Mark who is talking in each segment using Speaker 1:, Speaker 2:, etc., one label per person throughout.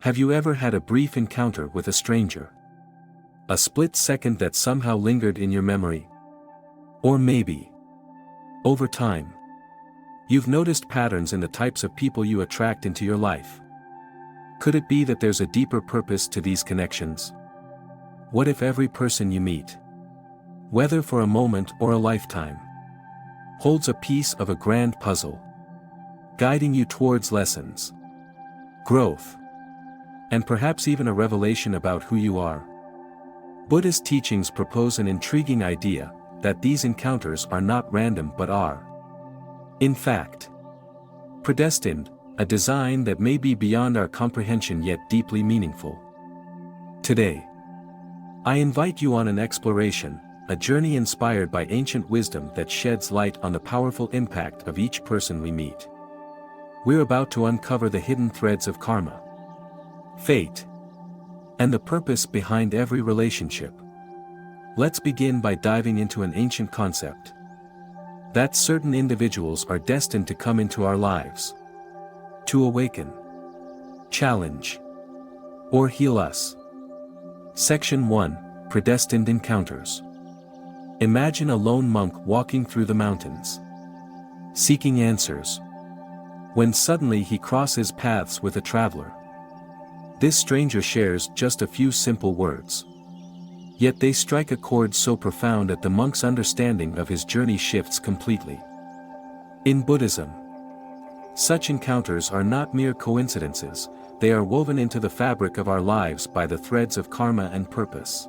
Speaker 1: Have you ever had a brief encounter with a stranger? A split second that somehow lingered in your memory? Or maybe, over time, you've noticed patterns in the types of people you attract into your life. Could it be that there's a deeper purpose to these connections? What if every person you meet, whether for a moment or a lifetime, holds a piece of a grand puzzle, guiding you towards lessons, growth, and perhaps even a revelation about who you are? Buddhist teachings propose an intriguing idea, that these encounters are not random but are, in fact, predestined, a design that may be beyond our comprehension yet deeply meaningful. Today, I invite you on an exploration, a journey inspired by ancient wisdom that sheds light on the powerful impact of each person we meet. We're about to uncover the hidden threads of karma, fate, and the purpose behind every relationship. Let's begin by diving into an ancient concept: that certain individuals are destined to come into our lives, to awaken, challenge, or heal us. Section 1: Predestined Encounters. Imagine a lone monk walking through the mountains, seeking answers, when suddenly he crosses paths with a traveler. This stranger shares just a few simple words, yet they strike a chord so profound that the monk's understanding of his journey shifts completely. In Buddhism, such encounters are not mere coincidences, they are woven into the fabric of our lives by the threads of karma and purpose.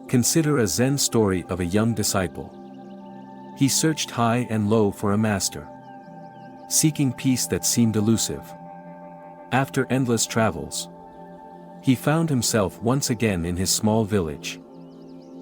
Speaker 1: Consider a Zen story of a young disciple. He searched high and low for a master, seeking peace that seemed elusive. After endless travels, he found himself once again in his small village,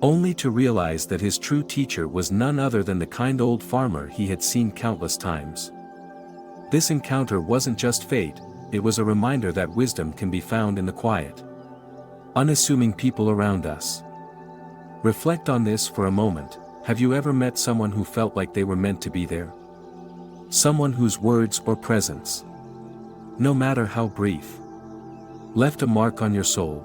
Speaker 1: only to realize that his true teacher was none other than the kind old farmer he had seen countless times. This encounter wasn't just fate, it was a reminder that wisdom can be found in the quiet, unassuming people around us. Reflect on this for a moment. Have you ever met someone who felt like they were meant to be there? Someone whose words or presence, no matter how brief, left a mark on your soul.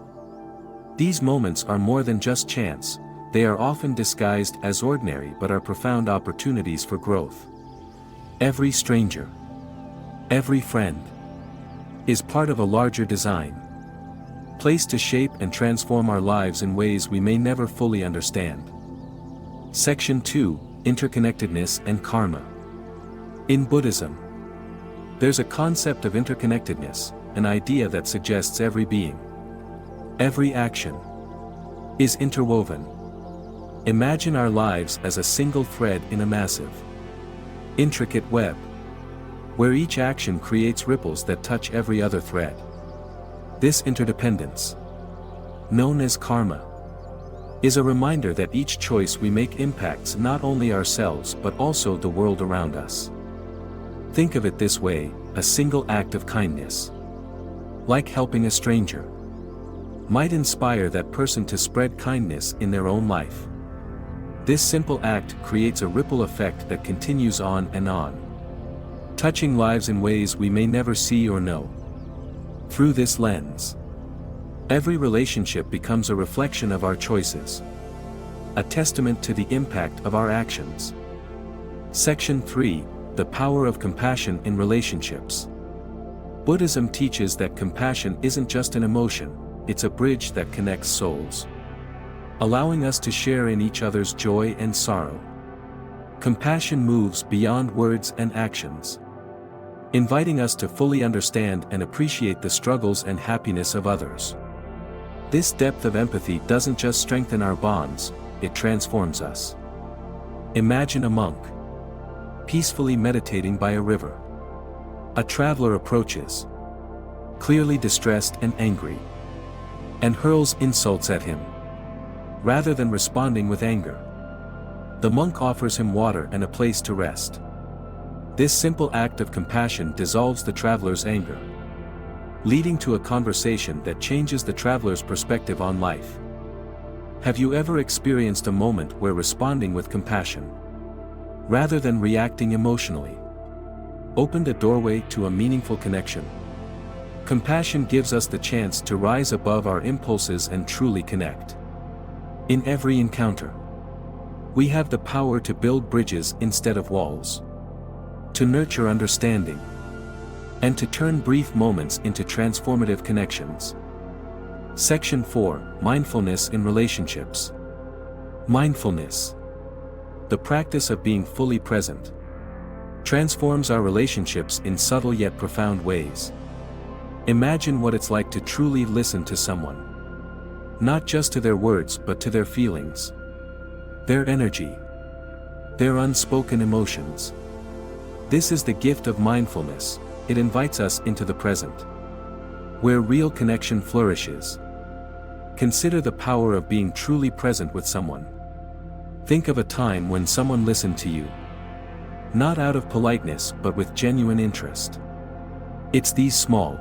Speaker 1: These moments are more than just chance, they are often disguised as ordinary but are profound opportunities for growth. Every stranger, every friend, is part of a larger design, placed to shape and transform our lives in ways we may never fully understand. Section 2: Interconnectedness and Karma. In Buddhism, there's a concept of interconnectedness, an idea that suggests every being, every action, is interwoven. Imagine our lives as a single thread in a massive, intricate web, where each action creates ripples that touch every other thread. This interdependence, known as karma, is a reminder that each choice we make impacts not only ourselves but also the world around us. Think of it this way: a single act of kindness, like helping a stranger, might inspire that person to spread kindness in their own life. This simple act creates a ripple effect that continues on and on, touching lives in ways we may never see or know. Through this lens, every relationship becomes a reflection of our choices, a testament to the impact of our actions. Section 3: The Power of Compassion in Relationships. Buddhism teaches that compassion isn't just an emotion, it's a bridge that connects souls, allowing us to share in each other's joy and sorrow. Compassion moves beyond words and actions, inviting us to fully understand and appreciate the struggles and happiness of others. This depth of empathy doesn't just strengthen our bonds, it transforms us. Imagine a monk, peacefully meditating by a river. A traveler approaches, clearly distressed and angry, and hurls insults at him. Rather than responding with anger, the monk offers him water and a place to rest. This simple act of compassion dissolves the traveler's anger, leading to a conversation that changes the traveler's perspective on life. Have you ever experienced a moment where responding with compassion, rather than reacting emotionally, opened a doorway to a meaningful connection? Compassion gives us the chance to rise above our impulses and truly connect. In every encounter, we have the power to build bridges instead of walls, to nurture understanding, and to turn brief moments into transformative connections. Section 4: Mindfulness in Relationships. Mindfulness, the practice of being fully present, transforms our relationships in subtle yet profound ways. Imagine what it's like to truly listen to someone. Not just to their words but to their feelings, their energy, their unspoken emotions. This is the gift of mindfulness. It invites us into the present, where real connection flourishes. Consider the power of being truly present with someone. Think of a time when someone listened to you, not out of politeness but with genuine interest. It's these small,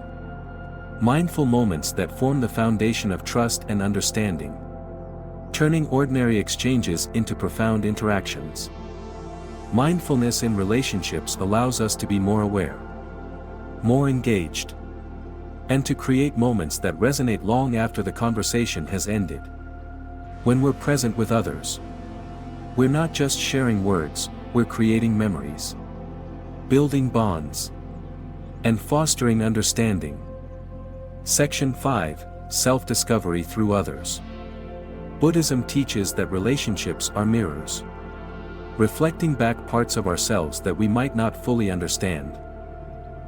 Speaker 1: mindful moments that form the foundation of trust and understanding, turning ordinary exchanges into profound interactions. Mindfulness in relationships allows us to be more aware, more engaged, and to create moments that resonate long after the conversation has ended. When we're present with others, we're not just sharing words, we're creating memories, building bonds, and fostering understanding. Section 5: Self-discovery through others. Buddhism teaches that relationships are mirrors, reflecting back parts of ourselves that we might not fully understand.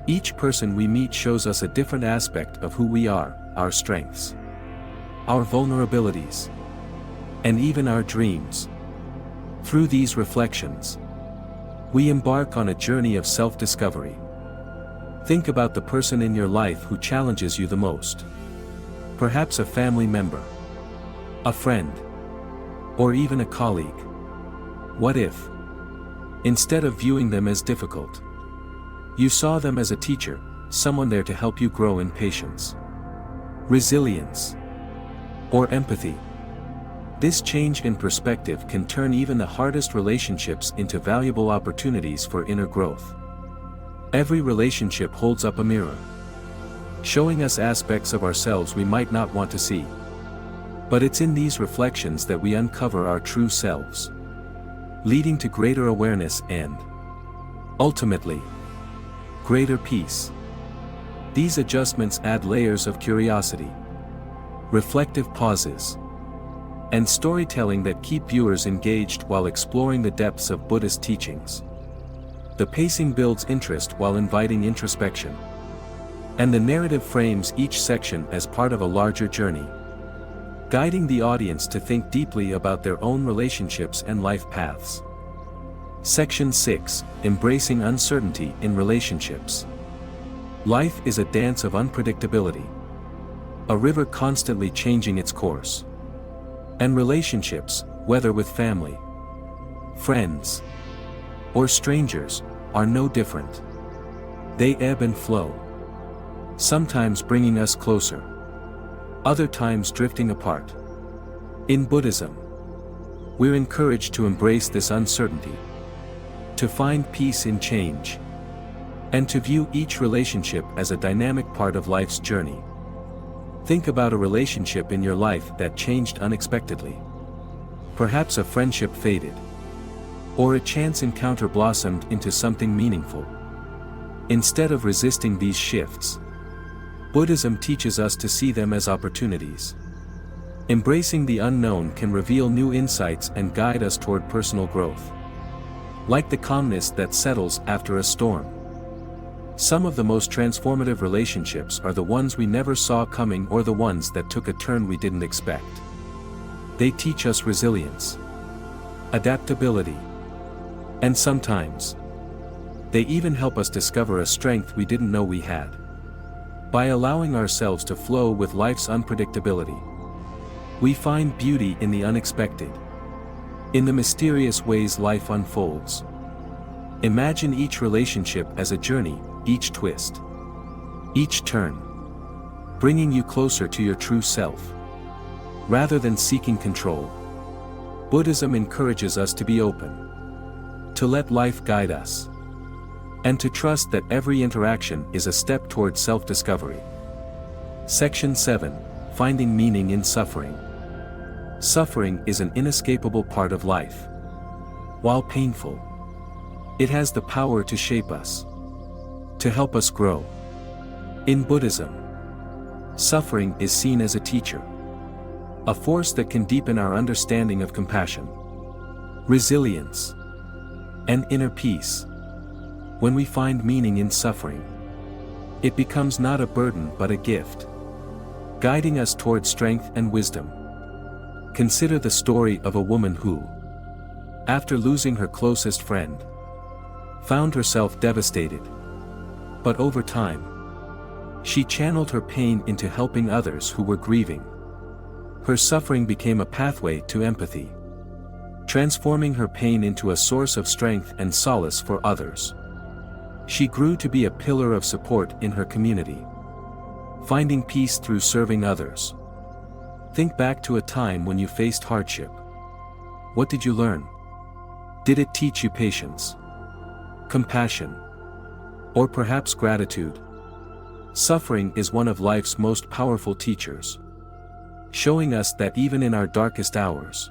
Speaker 1: Each person we meet shows us a different aspect of who we are, our strengths, our vulnerabilities, and even our dreams. Through these reflections, we embark on a journey of self-discovery. Think about the person in your life who challenges you the most. Perhaps a family member, a friend, or even a colleague. What if, instead of viewing them as difficult, you saw them as a teacher, someone there to help you grow in patience, resilience, or empathy? This change in perspective can turn even the hardest relationships into valuable opportunities for inner growth. Every relationship holds up a mirror, showing us aspects of ourselves we might not want to see. But it's in these reflections that we uncover our true selves, leading to greater awareness and, ultimately, greater peace. These adjustments add layers of curiosity, reflective pauses, and storytelling that keep viewers engaged while exploring the depths of Buddhist teachings. The pacing builds interest while inviting introspection, and the narrative frames each section as part of a larger journey, guiding the audience to think deeply about their own relationships and life paths. Section 6: Embracing Uncertainty in Relationships. Life is a dance of unpredictability, a river constantly changing its course. And relationships, whether with family, friends, or strangers, are no different. They ebb and flow, sometimes bringing us closer, other times drifting apart. In Buddhism, we're encouraged to embrace this uncertainty, to find peace in change, and to view each relationship as a dynamic part of life's journey. Think about a relationship in your life that changed unexpectedly. Perhaps a friendship faded, or a chance encounter blossomed into something meaningful. Instead of resisting these shifts, Buddhism teaches us to see them as opportunities. Embracing the unknown can reveal new insights and guide us toward personal growth. Like the calmness that settles after a storm. Some of the most transformative relationships are the ones we never saw coming or the ones that took a turn we didn't expect. They teach us resilience, adaptability, and sometimes, they even help us discover a strength we didn't know we had. By allowing ourselves to flow with life's unpredictability, we find beauty in the unexpected, in the mysterious ways life unfolds. Imagine each relationship as a journey, each twist, each turn, bringing you closer to your true self. Rather than seeking control, Buddhism encourages us to be open, to let life guide us, and to trust that every interaction is a step toward self-discovery. Section 7. Finding Meaning in Suffering. Suffering is an inescapable part of life. While painful, it has the power to shape us, to help us grow. In Buddhism, suffering is seen as a teacher, a force that can deepen our understanding of compassion, resilience, and inner peace. When we find meaning in suffering, it becomes not a burden but a gift, guiding us toward strength and wisdom. Consider the story of a woman who, after losing her closest friend, found herself devastated. But over time, she channeled her pain into helping others who were grieving. Her suffering became a pathway to empathy, transforming her pain into a source of strength and solace for others. She grew to be a pillar of support in her community, finding peace through serving others. Think back to a time when you faced hardship. What did you learn? Did it teach you patience, compassion, or perhaps gratitude? Suffering is one of life's most powerful teachers, showing us that even in our darkest hours,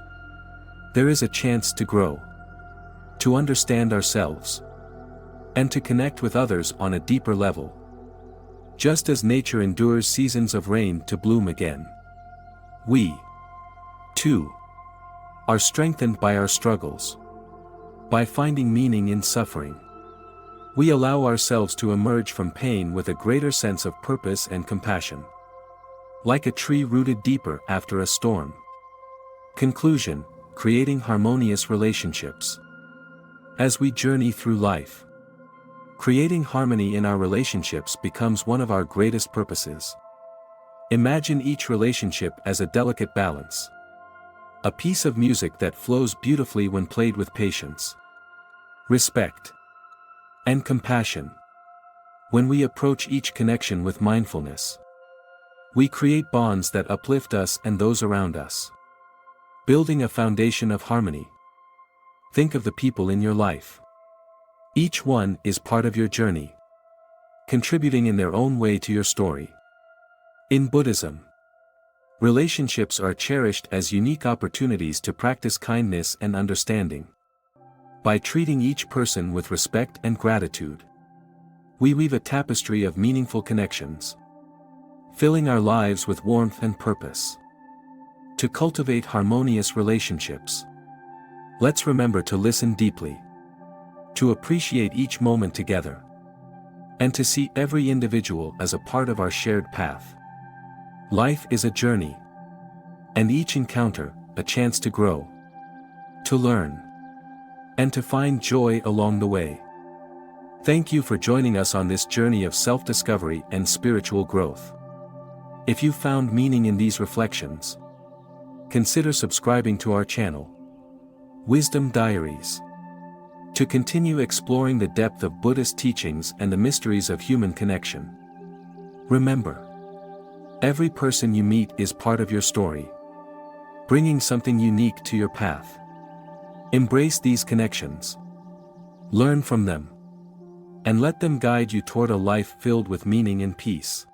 Speaker 1: there is a chance to grow, to understand ourselves, and to connect with others on a deeper level. Just as nature endures seasons of rain to bloom again, we, too, are strengthened by our struggles. By finding meaning in suffering, we allow ourselves to emerge from pain with a greater sense of purpose and compassion. Like a tree rooted deeper after a storm. Conclusion: creating harmonious relationships. As we journey through life, creating harmony in our relationships becomes one of our greatest purposes. Imagine each relationship as a delicate balance. A piece of music that flows beautifully when played with patience, respect, and compassion. When we approach each connection with mindfulness, we create bonds that uplift us and those around us, building a foundation of harmony. Think of the people in your life. Each one is part of your journey, contributing in their own way to your story. In Buddhism, relationships are cherished as unique opportunities to practice kindness and understanding. By treating each person with respect and gratitude, we weave a tapestry of meaningful connections, filling our lives with warmth and purpose. To cultivate harmonious relationships, let's remember to listen deeply, to appreciate each moment together, and to see every individual as a part of our shared path. Life is a journey, and each encounter, a chance to grow, to learn, and to find joy along the way. Thank you for joining us on this journey of self-discovery and spiritual growth. If you found meaning in these reflections, consider subscribing to our channel, Wisdom Diaries, to continue exploring the depth of Buddhist teachings and the mysteries of human connection. Remember, every person you meet is part of your story, bringing something unique to your path. Embrace these connections, learn from them, and let them guide you toward a life filled with meaning and peace.